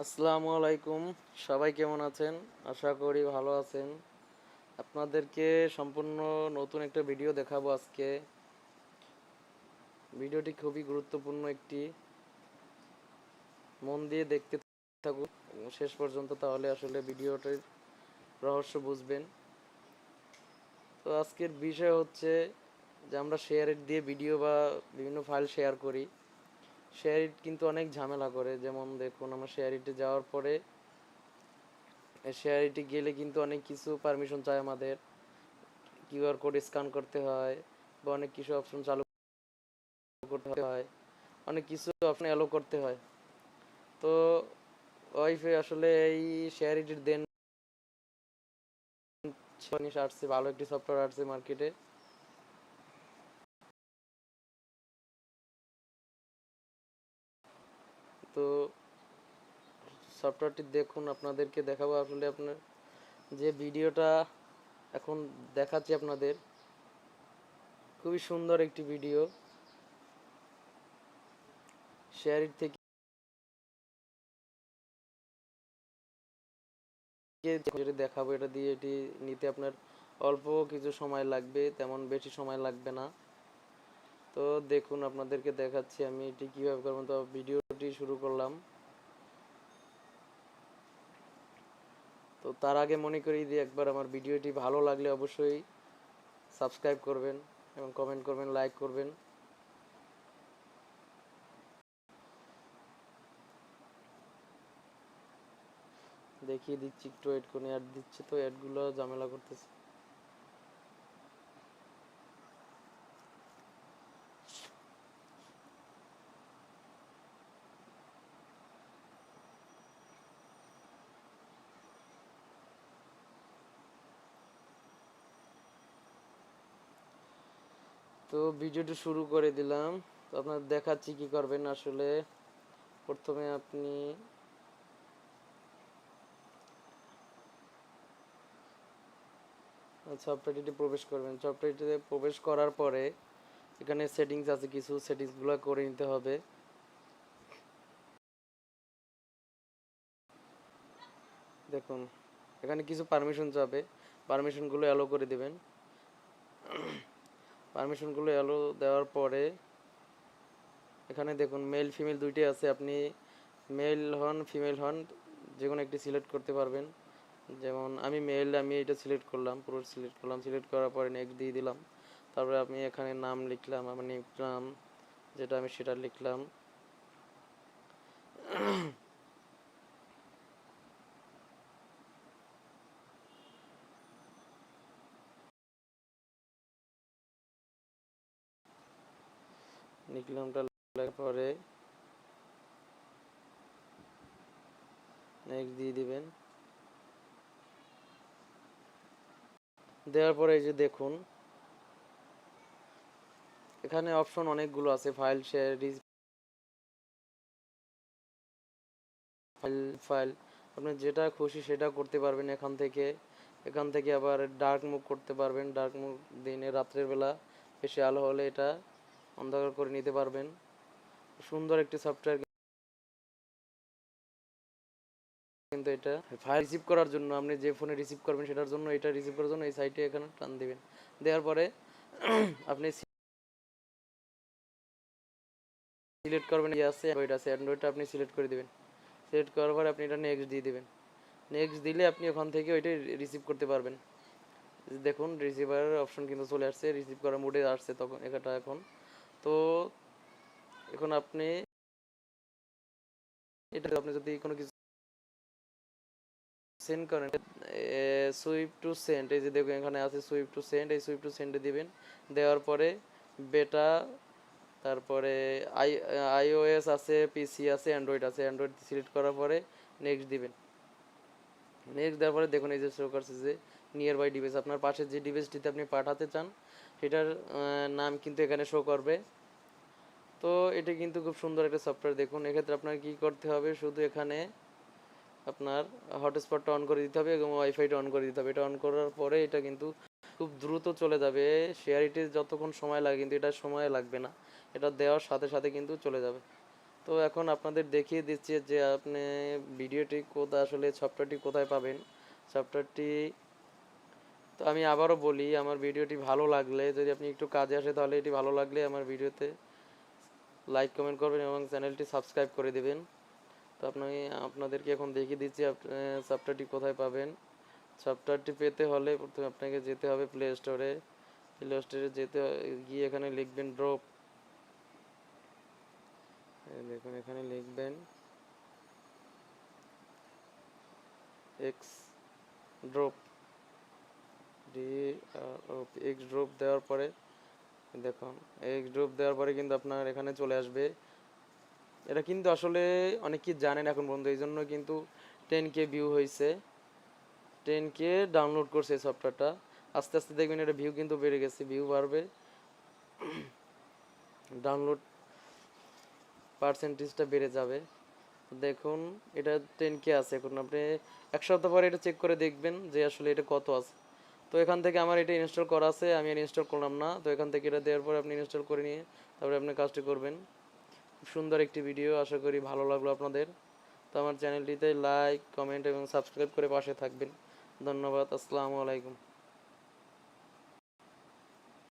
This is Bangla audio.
আসসালামু আলাইকুম। সবাই কেমন আছেন? আশা করি ভালো আছেন। আপনাদেরকে সম্পূর্ণ নতুন একটা ভিডিও দেখাবো আজকে। ভিডিওটি খুবই গুরুত্বপূর্ণ একটি, মন দিয়ে দেখতে থাকুন শেষ পর্যন্ত, তাহলে আসলে ভিডিওটির রহস্য বুঝবেন। তো আজকের বিষয় হচ্ছে যে আমরা শেয়ার ইট দিয়ে ভিডিও বা বিভিন্ন ফাইল শেয়ার করি। শেয়ার ইট কিন্তু অনেক ঝামেলা করে। যেমন দেখুন, আমরা শেয়ার ইটে যাওয়ার পরে শেয়ার ইটে গেলে কিন্তু অনেক কিছু পারমিশন চায় আমাদের। কিউআর কোড স্ক্যান করতে হয় বা অনেক কিছু অপশন চালু করতে হয়, অনেক কিছু অপশন অ্যালো করতে হয়। তো ওয়াইফাই আসলে এই শেয়ার ইটের দেন জিনিস আসছে, ভালো একটি সফটওয়্যার আসছে মার্কেটে। তো সফটওয়্যারটি দেখুন, আপনাদেরকে দেখাবো। আসলে আপনার যে ভিডিওটা এখন দেখাচ্ছি আপনাদের, খুবই সুন্দর একটি ভিডিও। শেয়ার ইট থেকে যেটা দেখাবো, এটা দিয়ে এটি নিতে আপনার অল্প কিছু সময় লাগবে, তেমন বেশি সময় লাগবে না। তো দেখুন, আপনাদেরকে দেখাচ্ছি আমি এটি কীভাবে করবো। তো ভিডিওটি শুরু করলাম। তো তার আগে মনে করি যে একবার আমার ভিডিওটি ভালো লাগলে অবশ্যই সাবস্ক্রাইব করবেন এবং কমেন্ট করবেন, লাইক করবেন। দেখিয়ে দিচ্ছি, একটু ওয়েট করে, অ্যাড দিচ্ছে তো অ্যাডগুলো ঝামেলা করতেছে। তো ভিডিওটি শুরু করে দিলাম। তো আপনার দেখাচ্ছি কি করবেন। আসলে প্রথমে আপনি সফটওয়্যারটিতে প্রবেশ করবেন। সফটওয়্যারটিতে প্রবেশ করার পরে এখানে সেটিংস আছে, কিছু সেটিংসগুলো করে নিতে হবে। দেখুন, এখানে কিছু পারমিশন যাবে, পারমিশনগুলো অ্যালো করে দেবেন। পারমিশনগুলো অ্যালো দেওয়ার পরে এখানে দেখুন মেল ফিমেল দুইটাই আছে। আপনি মেল হন ফিমেল হন যে কোনো একটি সিলেক্ট করতে পারবেন। যেমন আমি মেল, আমি এটা সিলেক্ট করলাম, পুরো সিলেক্ট করলাম। সিলেক্ট করার পরে নেক্সট দিয়ে দিলাম। তারপরে আমি এখানে নাম লিখলাম, আমার নাম যেটা আমি সেটা লিখলাম। লিখলামটা লেখার পরে নেক্সট দিয়ে দিবেন। দেওয়ার পরে এই যে দেখুন, এখানে অপশন অনেকগুলো আছে। ফাইল শেয়ার, ফাইল ফাইল আপনি যেটা খুশি সেটা করতে পারবেন এখান থেকে। এখান থেকে আবার ডার্ক মুভ করতে পারবেন। ডার্ক মুভ দিনে রাত্রের বেলা বেশি আলো হলে এটা অন্ধকার করে নিতে পারবেন। সুন্দর একটি সফটওয়্যার কিন্তু এটা। ফাইল রিসিভ করার জন্য আপনি যে ফোনে রিসিভ করবেন সেটার জন্য, এটা রিসিভ করার জন্য এই সাইটে এখানে টান দিবেন। দেওয়ার পরে আপনি সিলেক্ট করবেন, ইয়ে আছে অ্যান্ড্রয়েড আছে, অ্যান্ড্রয়েডটা আপনি সিলেক্ট করে দিবেন। সিলেক্ট করার পরে আপনি এটা নেক্সট দিয়ে দিবেন। নেক্সট দিলে আপনি ওখান থেকে ওইটাই রিসিভ করতে পারবেন। দেখুন রিসিভারের অপশন কিন্তু চলে আসছে, রিসিভ করার মোডে আসছে তখন এটা এখন। তো এখন আপনি এটা আপনি যদি কোনো কিছু সেন্ড করেন, সুইপ টু সেন্ড, এই যে দেখুন এখানে আছে সুইপ টু সেন্ড, এই সুইপ টু সেন্ডে দিবেন। দেওয়ার পরে বেটা, তারপরে আইওএস আছে, পিসি আছে, অ্যান্ড্রয়েড আছে। অ্যান্ড্রয়েড সিলেক্ট করার পরে নেক্সট দিবেন। নেক্সট দেওয়ার পরে দেখুন এই যে শো করছে যে নিয়ার বাই ডিভাইস, আপনার পাশে যে ডিভাইসটিতে আপনি পাঠাতে চান সেটার নাম কিন্তু এখানে শো করবে। তো এটা কিন্তু খুব সুন্দর একটা সফটওয়্যার। দেখুন এক্ষেত্রে আপনার কি করতে হবে, শুধু এখানে আপনার হটস্পটটা অন করে দিতে হবে এবং ওয়াইফাইটা অন করে দিতে হবে। এটা অন করার পরে এটা কিন্তু খুব দ্রুত চলে যাবে। শেয়ার ইটে যতক্ষণ সময় লাগে কিন্তু এটা সময় লাগবে না, এটা দেওয়ার সাথে সাথে কিন্তু চলে যাবে। তো তো এখন আপনাদের দেখিয়ে দিচ্ছি যে আপনি ভিডিওটি কোথায়, আসলে সফটওয়্যারটি কোথায় পাবেন। সফটওয়্যারটি, তো আমি আবারও বলি, আমার ভিডিওটি ভালো লাগলে, যদি আপনি একটু কাজে আসে, তাহলে এটি ভালো লাগলে আমার ভিডিওতে লাইক কমেন্ট করবেন এবং চ্যানেলটি সাবস্ক্রাইব করে দেবেন। তো আপনাদেরকে এখন দেখিয়ে দিচ্ছি সফটওয়্যারটি কোথায় পাবেন। সফটওয়্যারটি পেতে হলে প্রথমে আপনাকে যেতে হবে প্লে স্টোরে। প্লে স্টোরে গিয়ে এখানে লিখবেন ড্রপ। দেখুন এখানে লিখবেন এক্স ড্রপ, এক্স ড্রপ দেওয়ার পরে দেখুন, এক্স ড্রপ দেওয়ার পরে কিন্তু আপনার এখানে চলে আসবে। এটা কিন্তু আসলে অনেকেই জানেন এখন বন্ধু, এই জন্য কিন্তু 10K ভিউ হয়েছে, 10K ডাউনলোড করছে এই সফটওয়্যারটা। আস্তে আস্তে দেখবেন এটা ভিউ কিন্তু বেড়ে গেছে, ভিউ বাড়বে, ডাউনলোড পার্সেন্টেজটা বেড়ে যাবে। দেখুন এটা 10K আছে, এখন আপনি এক সপ্তাহ পরে এটা চেক করে দেখবেন যে আসলে এটা কত আছে। তো এখান থেকে আমার এটা ইনস্টল করা আছে, আমি আর ইনস্টল করলাম না। তো এখান থেকে এটা দেওয়ার পরে আপনি ইনস্টল করে নিয়ে তারপরে আপনি কাজটি করবেন। খুব সুন্দর একটি ভিডিও, আশা করি ভালো লাগলো আপনাদের। তো আমার চ্যানেলটিতে লাইক কমেন্ট এবং সাবস্ক্রাইব করে পাশে থাকবেন। ধন্যবাদ, আসসালামু আলাইকুম।